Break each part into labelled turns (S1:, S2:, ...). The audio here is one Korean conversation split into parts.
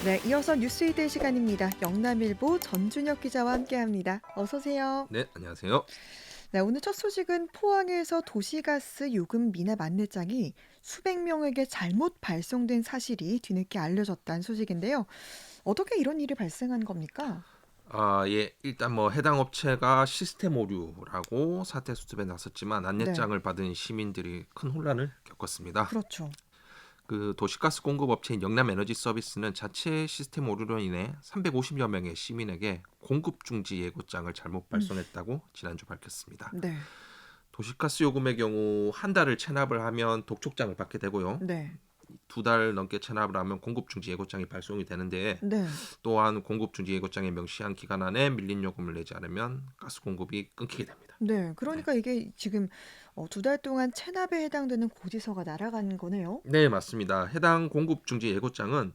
S1: 네, 이어서 뉴스이들 시간입니다. 영남일보 전준혁 기자와 함께합니다. 어서 오세요.
S2: 네, 안녕하세요.
S1: 네, 오늘 첫 소식은 포항에서 도시가스 요금 미납 안내장이 수백 명에게 잘못 발송된 사실이 뒤늦게 알려졌다는 소식인데요. 어떻게 이런 일이 발생한 겁니까?
S2: 예, 일단 뭐 해당 업체가 시스템 오류라고 사태 수습에 나섰지만
S1: 네,
S2: 안내장을 받은 시민들이 큰 혼란을 겪었습니다.
S1: 그렇죠.
S2: 그 도시가스 공급 업체인 영남에너지서비스는 자체 시스템 오류로 인해 350여 명의 시민에게 공급 중지 예고장을 잘못
S1: 음,
S2: 발송했다고 지난주 밝혔습니다.
S1: 네,
S2: 도시가스 요금의 경우 한 달을 체납을 하면 독촉장을 받게 되고요.
S1: 네,
S2: 2달 넘게 체납을 하면 공급 중지 예고장이 발송이 되는데
S1: 네.
S2: 또한 공급 중지 예고장에 명시한 기간 안에 밀린 요금을 내지 않으면 가스 공급이 끊기게 됩니다.
S1: 네,
S2: 네.
S1: 그러니까 이게 지금 2달 동안 체납에 해당되는 고지서가 날아간 거네요.
S2: 네, 맞습니다. 해당 공급 중지 예고장은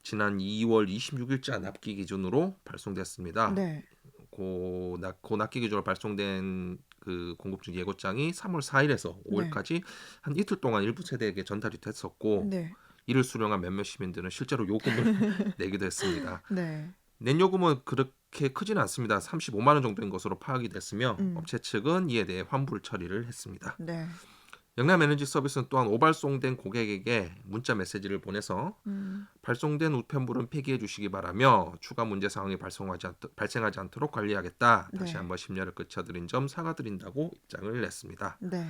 S2: 지난 2월 26일자 납기 기준으로 발송됐습니다.
S1: 네,
S2: 고 납기 기준으로 발송된 그 공급 중지 예고장이 3월 4일에서
S1: 네,
S2: 5일까지 한 이틀 동안 일부 세대에게 전달이 됐었고
S1: 네,
S2: 이를 수령한 몇몇 시민들은 실제로 요금을 내기도 했습니다.
S1: 네,
S2: 낸 요금은 그렇게 크지는 않습니다. 35만 원 정도인 것으로 파악이 됐으며
S1: 음,
S2: 업체 측은 이에 대해 환불 처리를 했습니다.
S1: 네,
S2: 영남에너지 서비스는 또한 오발송된 고객에게 문자 메시지를 보내서
S1: 음.
S2: 발송된 우편물은 폐기해 주시기 바라며 추가 문제 상황이 발생하지 않도록 관리하겠다. 다시
S1: 네.
S2: 한번 심려를 끼쳐드린 점 사과드린다고 입장을 냈습니다.
S1: 네.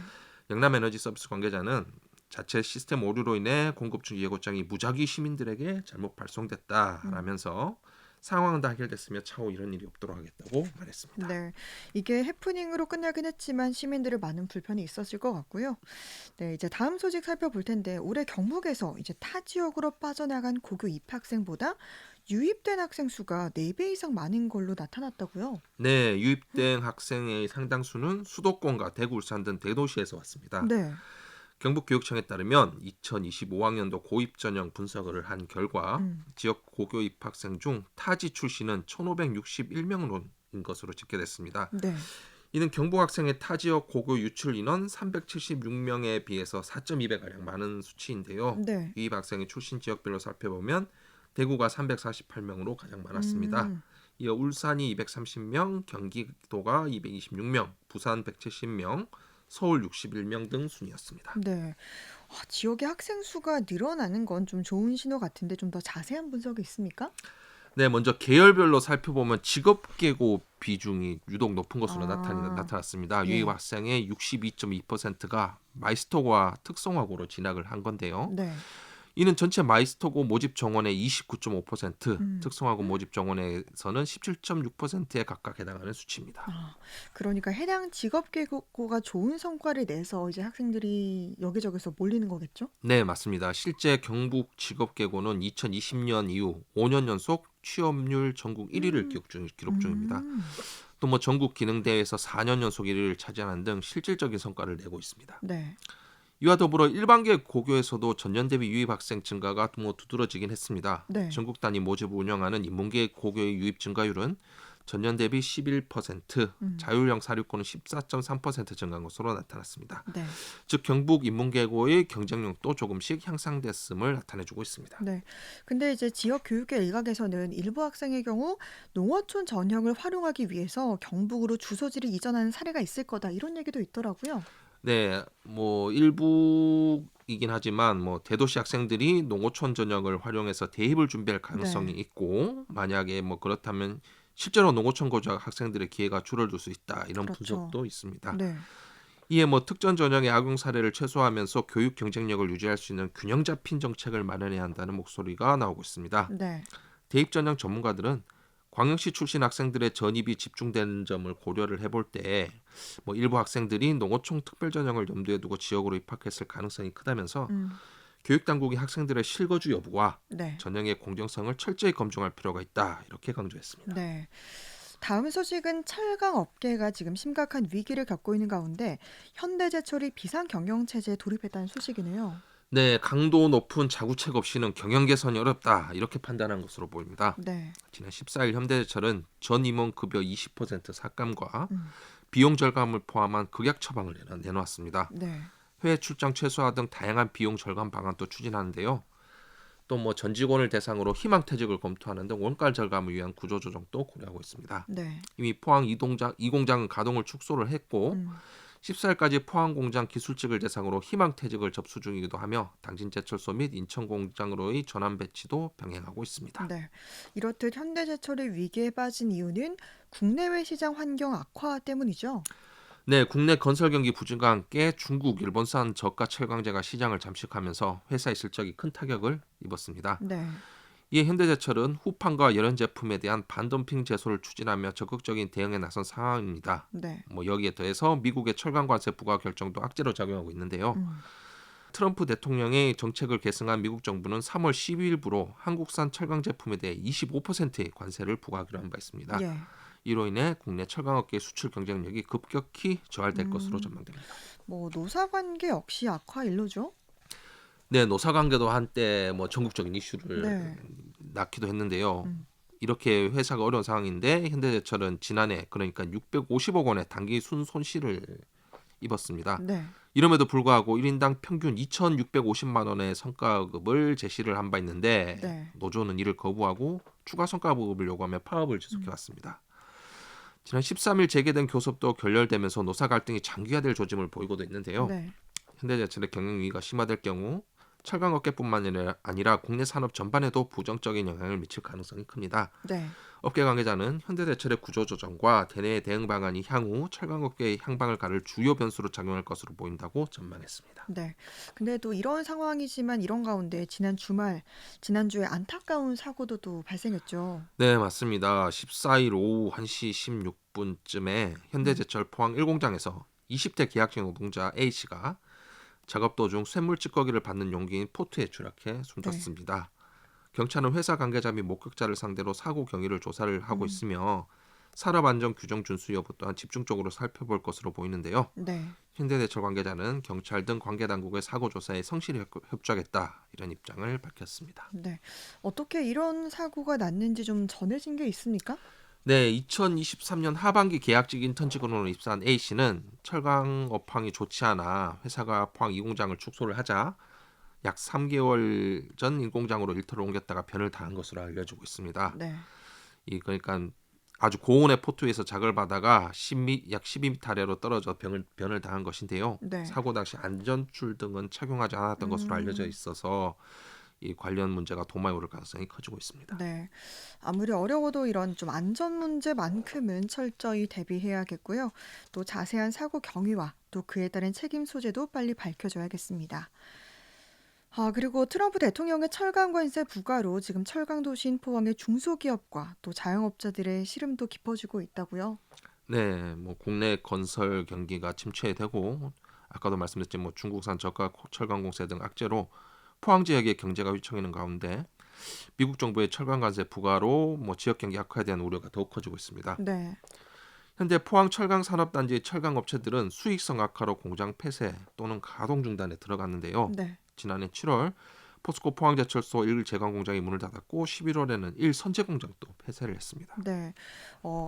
S2: 영남에너지 서비스 관계자는 자체 시스템 오류로 인해 공급 중지 예고장이 무작위 시민들에게 잘못
S1: 음.
S2: 발송됐다라면서 상황은 다 해결됐으며 차후 이런 일이 없도록 하겠다고 말했습니다.
S1: 네. 이게 해프닝으로 끝나긴 했지만 시민들의 많은 불편이 있었을 것 같고요. 네, 이제 다음 소식 살펴볼 텐데 올해 경북에서 이제 타 지역으로 빠져나간 고교 입학생보다 유입된 학생 수가 4배 이상 많은 걸로 나타났다고요.
S2: 네, 유입된 학생의 상당수는 수도권과 대구, 울산 등 대도시에서 왔습니다.
S1: 네.
S2: 경북교육청에 따르면 2025학년도 고입 전형 분석을 한 결과
S1: 음.
S2: 지역 고교 입학생 중 타지 출신은 1,561명인 것으로 집계됐습니다.
S1: 네.
S2: 이는 경북 학생의 타 지역 고교 유출 인원 376명에 비해서 4.2배가량 많은 수치인데요.
S1: 네.
S2: 유입 학생의 출신 지역별로 살펴보면 대구가 348명으로 가장 많았습니다.
S1: 음.
S2: 이어 울산이 230명, 경기도가 226명, 부산 170명, 서울 61명 등 순이었습니다.
S1: 네. 지역의 학생 수가 늘어나는 건 좀 좋은 신호 같은데 좀 더 자세한 분석이 있습니까?
S2: 네, 먼저 계열별로 살펴보면 직업계고 비중이 유독 높은 것으로
S1: 아,
S2: 나타났습니다. 유입
S1: 예.
S2: 학생의 62.2%가 마이스터과 특성화고로 진학을 한 건데요.
S1: 네.
S2: 이는 전체 마이스터고 모집 정원의 29.5%,
S1: 음.
S2: 특성화고 모집 정원에서는 17.6%에 각각 해당하는 수치입니다.
S1: 아, 그러니까 해당 직업 계고가 좋은 성과를 내서 이제 학생들이 여기저기서 몰리는 거겠죠?
S2: 네, 맞습니다. 실제 경북 직업계고는 2020년 이후 5년 연속 취업률 전국 1위를
S1: 음,
S2: 기록 중입니다.
S1: 음,
S2: 또 뭐 전국 기능대회에서 4년 연속 1위를 차지하는 등 실질적인 성과를 내고 있습니다.
S1: 네,
S2: 이와 더불어 일반계 고교에서도 전년 대비 유입 학생 증가가 두드러지긴 했습니다.
S1: 네,
S2: 전국 단위 모집을 운영하는 인문계 고교의 유입 증가율은 전년 대비 11%,
S1: 음,
S2: 자율형 사립고는 14.3% 증가한 것으로 나타났습니다.
S1: 네,
S2: 즉 경북 인문계고의 경쟁력도 조금씩 향상됐음을 나타내주고 있습니다.
S1: 네. 근데 이제 지역 교육계 일각에서는 일부 학생의 경우 농어촌 전형을 활용하기 위해서 경북으로 주소지를 이전하는 사례가 있을 거다 이런 얘기도 있더라고요.
S2: 네, 뭐 일부이긴 하지만 뭐 대도시 학생들이 농어촌 전형을 활용해서 대입을 준비할 가능성이
S1: 네,
S2: 있고 만약에 뭐 그렇다면 실제로 농어촌 거주 학생들의 기회가 줄어들 수 있다 이런
S1: 그렇죠.
S2: 분석도 있습니다.
S1: 네,
S2: 이에 뭐 특전 전형의 악용 사례를 최소화하면서 교육 경쟁력을 유지할 수 있는 균형 잡힌 정책을 마련해야 한다는 목소리가 나오고 있습니다.
S1: 네,
S2: 대입 전형 전문가들은 광역시 출신 학생들의 전입이 집중되는 점을 고려를 해볼 때 뭐 일부 학생들이 농어촌 특별 전형을 염두에 두고 지역으로 입학했을 가능성이 크다면서
S1: 음,
S2: 교육 당국이 학생들의 실거주 여부와
S1: 네,
S2: 전형의 공정성을 철저히 검증할 필요가 있다 이렇게 강조했습니다.
S1: 네. 다음 소식은 철강 업계가 지금 심각한 위기를 겪고 있는 가운데 현대제철이 비상 경영 체제에 돌입했다는 소식이네요.
S2: 네, 강도 높은 자구책 없이는 경영 개선이 어렵다 이렇게 판단한 것으로 보입니다.
S1: 네,
S2: 지난 14일 현대제철은 전 임원 급여 20% 삭감과
S1: 음,
S2: 비용 절감을 포함한 극약 처방을 내놓았습니다.
S1: 네,
S2: 해외 출장 최소화 등 다양한 비용 절감 방안도 추진하는데요. 또 뭐 전 직원을 대상으로 희망퇴직을 검토하는 등 원가 절감을 위한 구조조정도 고려하고 있습니다.
S1: 네.
S2: 이미 포항 이공장은 가동을 축소를 했고
S1: 음.
S2: 14일까지 포항 공장 기술직을 대상으로 희망퇴직을 접수 중이기도 하며 당진제철소 및 인천 공장으로의 전환 배치도 병행하고 있습니다.
S1: 네. 이렇듯 현대제철이 위기에 빠진 이유는 국내외 시장 환경 악화 때문이죠.
S2: 네, 국내 건설 경기 부진과 함께 중국, 일본산 저가 철강제가 시장을 잠식하면서 회사의 실적이 큰 타격을 입었습니다.
S1: 네.
S2: 이에 현대제철은 후판과 열연 제품에 대한 반덤핑 제소를 추진하며 적극적인 대응에 나선 상황입니다.
S1: 네.
S2: 뭐 여기에 더해서 미국의 철강 관세 부과 결정도 악재로 작용하고 있는데요.
S1: 음.
S2: 트럼프 대통령의 정책을 계승한 미국 정부는 3월 12일부로 한국산 철강 제품에 대해 25%의 관세를 부과하기로 한 바 있습니다.
S1: 예.
S2: 이로 인해 국내 철강업계의 수출 경쟁력이 급격히 저하될 것으로
S1: 음.
S2: 전망됩니다.
S1: 뭐 노사 관계 역시 악화 일로죠.
S2: 네, 노사 관계도 한때 뭐 전국적인 이슈를
S1: 네.
S2: 낳기도 했는데요.
S1: 음.
S2: 이렇게 회사가 어려운 상황인데 현대제철은 지난해 그러니까 650억 원의 단기 순손실을 입었습니다.
S1: 네.
S2: 이럼에도 불구하고 1인당 평균 2,650만 원의 성과급을 제시를 한 바 있는데
S1: 네.
S2: 노조는 이를 거부하고 추가 성과급을 요구하며 파업을 지속해
S1: 음.
S2: 왔습니다. 지난 13일 재개된 교섭도 결렬되면서 노사 갈등이 장기화될 조짐을 보이고도 있는데요.
S1: 네.
S2: 현대제철의 경영 위기가 심화될 경우 철강업계뿐만 아니라 국내 산업 전반에도 부정적인 영향을 미칠 가능성이 큽니다.
S1: 네.
S2: 업계 관계자는 현대제철의 구조조정과 대내 대응 방안이 향후 철강업계의 향방을 가를 주요 변수로 작용할 것으로 보인다고 전망했습니다.
S1: 네. 근데 또 이런 상황이지만 이런 가운데 지난주에 안타까운 사고도 또 발생했죠.
S2: 네, 맞습니다. 14일 오후 1시 16분쯤에
S1: 음.
S2: 현대제철 포항 1공장에서 20대 계약직 노동자 A씨가 작업 도중 쇳물 찌꺼기를 받는 용기인 포트에 추락해
S1: 네.
S2: 숨졌습니다. 경찰은 회사 관계자 및 목격자를 상대로 사고 경위를 조사를 하고
S1: 음.
S2: 있으며 산업안전 규정 준수 여부 또한 집중적으로 살펴볼 것으로 보이는데요.
S1: 네.
S2: 현대제철 관계자는 경찰 등 관계 당국의 사고 조사에 성실히 협조하겠다 이런 입장을 밝혔습니다.
S1: 네. 어떻게 이런 사고가 났는지 좀 전해진 게 있습니까?
S2: 네, 2023년 하반기 계약직 인턴 직원으로 입사한 A 씨는 철강 업황이 좋지 않아 회사가 포항 2공장을 축소를 하자 약 3개월 전 1공장으로 일터를 옮겼다가 변을 당한 것으로 알려지고 있습니다.
S1: 네.
S2: 이 그러니까 아주 고온의 포트에서 작을 받다가 약 12m 아래로 떨어져 변을 당한 것인데요.
S1: 네.
S2: 사고 당시 안전줄 등은 착용하지 않았던 것으로 알려져
S1: 음.
S2: 있어서 이 관련 문제가 도마에 오를 가능성이 커지고 있습니다.
S1: 네. 아무리 어려워도 이런 좀 안전 문제만큼은 철저히 대비해야겠고요. 또 자세한 사고 경위와 또 그에 따른 책임 소재도 빨리 밝혀줘야겠습니다. 그리고 트럼프 대통령의 철강 관세 부과로 지금 철강 도시인 포항의 중소기업과 또 자영업자들의 시름도 깊어지고 있다고요.
S2: 네, 뭐 국내 건설 경기가 침체되고 아까도 말씀드렸지만 뭐 중국산 저가 철강 공세 등 악재로 포항 지역의 경제가 휘청이는 가운데 미국 정부의 철강 관세 부과로 뭐 지역 경기 악화에 대한 우려가 더욱 커지고 있습니다.
S1: 네.
S2: 현재 포항 철강 산업단지의 철강 업체들은 수익성 악화로 공장 폐쇄 또는 가동 중단에 들어갔는데요.
S1: 네.
S2: 지난해 7월 포스코 포항제철소 1 제강 공장이 문을 닫았고 11월에는 1 선제 공장도 폐쇄를 했습니다.
S1: 네.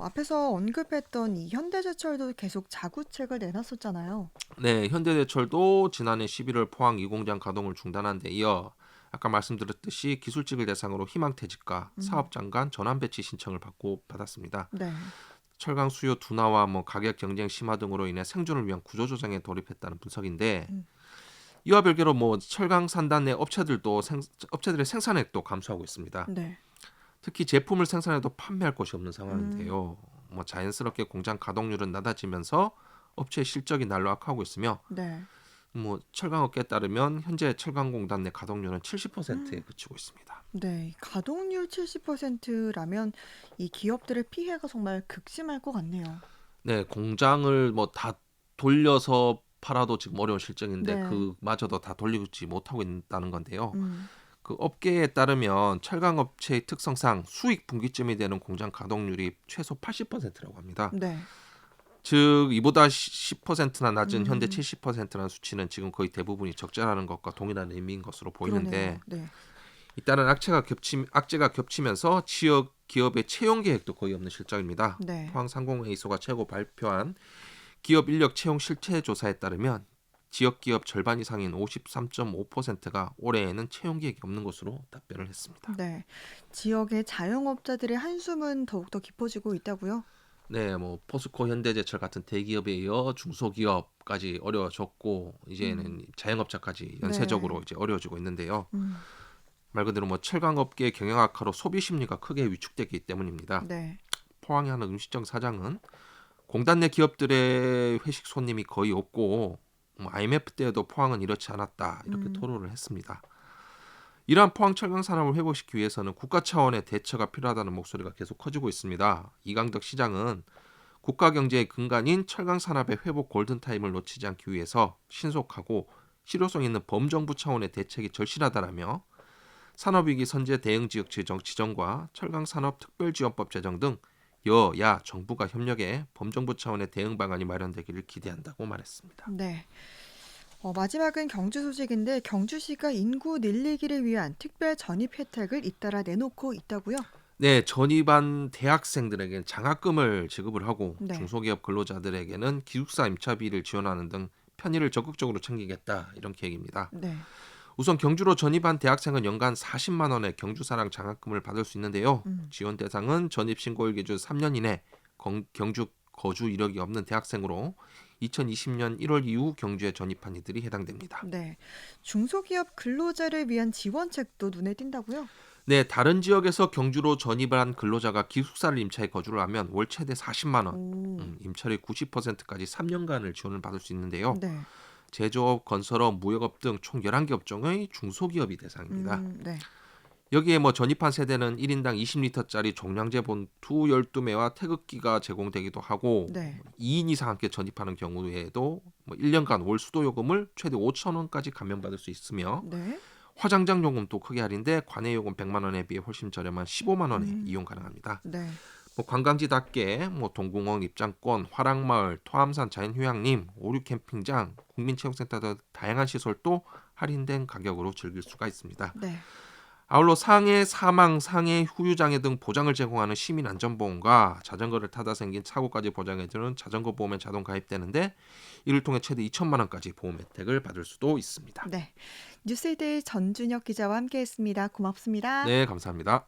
S1: 앞에서 언급했던 이 현대제철도 계속 자구책을 내놨었잖아요.
S2: 네, 현대제철도 지난해 11월 포항 2공장 가동을 중단한 데 이어 아까 말씀드렸듯이 기술직을 대상으로 희망퇴직과
S1: 음.
S2: 사업장 간 전환 배치 신청을 받았습니다.
S1: 네.
S2: 철강 수요 둔화와 뭐 가격 경쟁 심화 등으로 인해 생존을 위한 구조조정에 돌입했다는 분석인데
S1: 음.
S2: 이와 별개로 뭐 철강 산단 내 업체들의 생산액도 감소하고 있습니다.
S1: 네.
S2: 특히 제품을 생산해도 판매할 곳이 없는
S1: 음.
S2: 상황인데요. 뭐 자연스럽게 공장 가동률은 낮아지면서 업체의 실적이 날로 악화하고 있으며
S1: 네.
S2: 뭐 철강업계에 따르면 현재 철강공단 내 가동률은 70%에 그치고 있습니다.
S1: 네. 가동률 70%라면 이 기업들의 피해가 정말 극심할 것 같네요.
S2: 네, 공장을 뭐 다 돌려서 팔아도 지금 어려운 실정인데
S1: 네.
S2: 그마저도 다 돌리지 못하고 있다는 건데요.
S1: 음.
S2: 그 업계에 따르면 철강 업체의 특성상 수익 분기점이 되는 공장 가동률이 최소 80%라고 합니다.
S1: 네.
S2: 즉 이보다 10%나 낮은 현대
S1: 음.
S2: 70%라는 수치는 지금 거의 대부분이 적자라는 것과 동일한 의미인 것으로 보이는데
S1: 그러네요. 네.
S2: 이따른 악재가 겹치면서 지역 기업의 채용 계획도 거의 없는 실정입니다.
S1: 네.
S2: 포항상공회의소가 최고 발표한 기업 인력 채용 실태 조사에 따르면 지역 기업 절반 이상인 53.5%가 올해에는 채용 계획이 없는 것으로 답변을 했습니다.
S1: 네. 지역의 자영업자들의 한숨은 더욱더 깊어지고 있다고요?
S2: 네, 뭐 포스코, 현대제철 같은 대기업에 이어 중소기업까지 어려워졌고
S1: 음.
S2: 이제는 자영업자까지 연쇄적으로
S1: 네.
S2: 이제 어려워지고 있는데요.
S1: 음.
S2: 말 그대로 뭐 철강업계 경영 악화로 소비 심리가 크게 위축되기 때문입니다.
S1: 네.
S2: 포항의 한 음식점 사장은 공단 내 기업들의 회식 손님이 거의 없고 뭐 IMF 때에도 포항은 이렇지 않았다 이렇게
S1: 음.
S2: 토로를 했습니다. 이러한 포항 철강 산업을 회복시키기 위해서는 국가 차원의 대처가 필요하다는 목소리가 계속 커지고 있습니다. 이강덕 시장은 국가 경제의 근간인 철강 산업의 회복 골든타임을 놓치지 않기 위해서 신속하고 실효성 있는 범정부 차원의 대책이 절실하다라며 산업위기 선제 대응 지역 지정과 철강 산업 특별지원법 제정 등 여야 정부가 협력해 범정부 차원의 대응 방안이 마련되기를 기대한다고 말했습니다.
S1: 네. 마지막은 경주 소식인데 경주시가 인구 늘리기를 위한 특별 전입 혜택을 잇따라 내놓고 있다고요?
S2: 네, 전입한 대학생들에게는 장학금을 지급을 하고
S1: 네.
S2: 중소기업 근로자들에게는 기숙사 임차비를 지원하는 등 편의를 적극적으로 챙기겠다 이런 계획입니다.
S1: 네.
S2: 우선 경주로 전입한 대학생은 연간 40만 원의 경주사랑 장학금을 받을 수 있는데요.
S1: 음.
S2: 지원 대상은 전입 신고일 기준 3년 이내 경주 거주 이력이 없는 대학생으로 2020년 1월 이후 경주에 전입한 이들이 해당됩니다.
S1: 네. 중소기업 근로자를 위한 지원책도 눈에 띈다고요?
S2: 네, 다른 지역에서 경주로 전입을 한 근로자가 기숙사를 임차해 거주를 하면 월 최대 40만 원,
S1: 오.
S2: 임차료의 90%까지 3년간을 지원을 받을 수 있는데요.
S1: 네.
S2: 제조업, 건설업, 무역업 등 총 11개 업종의 중소기업이 대상입니다.
S1: 네.
S2: 여기에 뭐 전입한 세대는 1인당 20리터짜리 종량제 본투 12매와 태극기가 제공되기도 하고
S1: 네.
S2: 2인 이상 함께 전입하는 경우에도 뭐 1년간 월 수도요금을 최대 5천 원까지 감면받을 수 있으며
S1: 네.
S2: 화장장 요금도 크게 할인돼 관내 요금 100만 원에 비해 훨씬 저렴한 15만 원에
S1: 음.
S2: 이용 가능합니다.
S1: 네.
S2: 뭐 관광지답게 뭐 동궁원 입장권, 화랑마을, 토암산 자연휴양림, 오류 캠핑장, 국민체육센터 등 다양한 시설도 할인된 가격으로 즐길 수가 있습니다.
S1: 네.
S2: 아울러 상해, 사망, 상해, 후유장애 등 보장을 제공하는 시민안전보험과 자전거를 타다 생긴 사고까지 보장해주는 자전거 보험에 자동 가입되는데 이를 통해 최대 2천만 원까지 보험 혜택을 받을 수도 있습니다.
S1: 네. 뉴스데이 전준혁 기자와 함께했습니다. 고맙습니다.
S2: 네, 감사합니다.